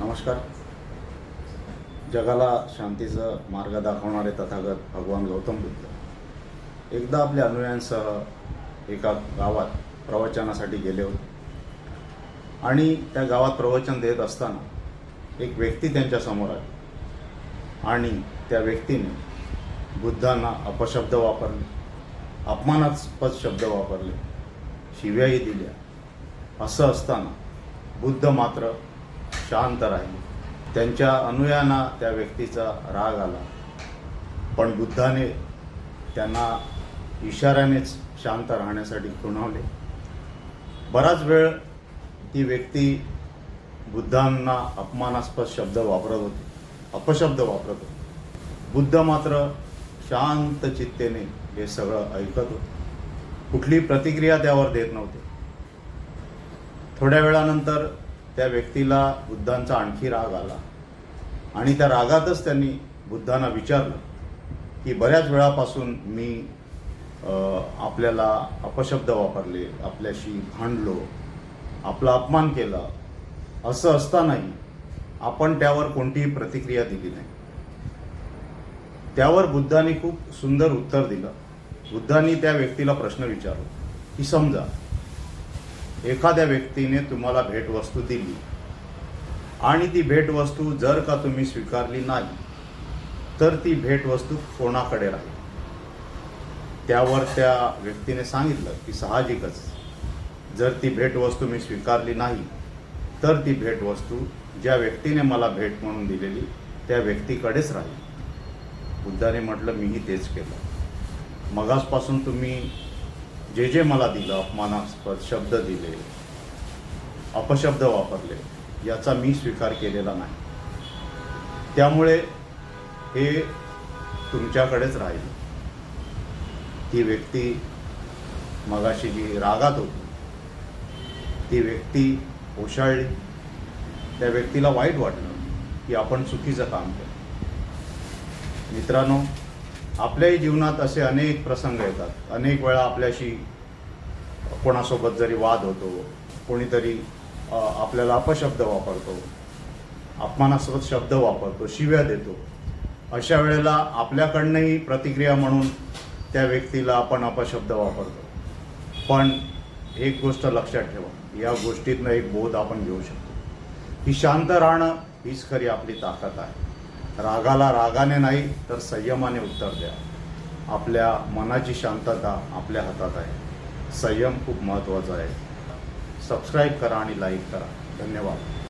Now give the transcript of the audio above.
नमस्कार. जगाला शांतीचा मार्ग दाखवणारे तथागत भगवान गौतम बुद्ध एकदा आपल्या अनुयायांसह एका गावात प्रवचनासाठी गेले होते आणि त्या गावात प्रवचन देत असताना एक व्यक्ती त्यांच्यासमोर आली आणि त्या व्यक्तीने बुद्धांना अपशब्द वापरले, अपमानास्पद शब्द वापरले, शिव्याही दिल्या. असं असताना बुद्ध मात्र शांत राहिले. त्यांच्या अनुयायांना त्या व्यक्तीचा राग आला, पण बुद्धाने त्यांना इशाऱ्यानेच शांत राहण्यासाठी खुणवले. बराच वेळ ती व्यक्ती बुद्धांना अपमानास्पद शब्द वापरत होती, अपशब्द वापरत होती. बुद्ध मात्र शांत चित्तेने हे सगळं ऐकत होते, कुठली प्रतिक्रिया त्यावर देत नव्हते. थोड्या वेळानंतर त्या व्यक्तीला बुद्धांचा आणखी राग आला आणि त्या रागातच त्यांनी बुद्धांना विचारलं की बऱ्याच वेळापासून मी आपल्याला अपशब्द वापरले, आपल्याशी भांडलो, आपला अपमान केला, असं असतानाही आपण त्यावर कोणतीही प्रतिक्रिया दिली नाही. त्यावर बुद्धांनी खूप सुंदर उत्तर दिलं. बुद्धांनी त्या व्यक्तीला प्रश्न विचारला की समजा एखाद्या व्यक्तीने तुम्हाला भेटवस्तू दिली आणि ती भेटवस्तू जर का तुम्ही स्वीकारली नाही तर ती भेटवस्तू कोणाकडे राहील? त्यावर त्या व्यक्तीने सांगितलं की साहजिकच जर ती भेटवस्तू मी स्वीकारली नाही तर ती भेटवस्तू ज्या व्यक्तीने मला भेट म्हणून दिलेली त्या व्यक्तीकडेच राहील. बुद्धाने म्हटलं मीही तेच केलं. मगासपासून तुम्ही जे जे मला दिलं, अपमानास्पद शब्द दिले, अपशब्द वापरले, याचा मी स्वीकार केलेला नाही. त्यामुळे हे तुमच्याकडेच राहील. ती व्यक्ती मगाशी जी रागात होती ती व्यक्ती ओशाळली. त्या व्यक्तीला वाईट वाटलं की आपण चुकीचं काम केलं. मित्रांनो, आपल्याही जीवनात असे अनेक प्रसंग येतात. अनेक वेळा आपल्याशी कोणासोबत जरी वाद होतो, कोणीतरी आपल्याला अपशब्द वापरतो, अपमानास्पद शब्द वापरतो, शिव्या देतो. अशा वेळेला आपल्याकडनंही प्रतिक्रिया म्हणून त्या व्यक्तीला आपण अपशब्द वापरतो. पण एक गोष्ट लक्षात ठेवा, या गोष्टीतनं एक बोध आपण घेऊ शकतो की शांत राहणं हीच खरी आपली ताकद आहे. रागाला रागाने नाही तर संयमाने उत्तर द्या. आपल्या मनाची शांतता आपल्या हातात आहे. संयम खूप महत्त्वाचा आहे. सबस्क्राईब करा आणि लाईक करा. धन्यवाद.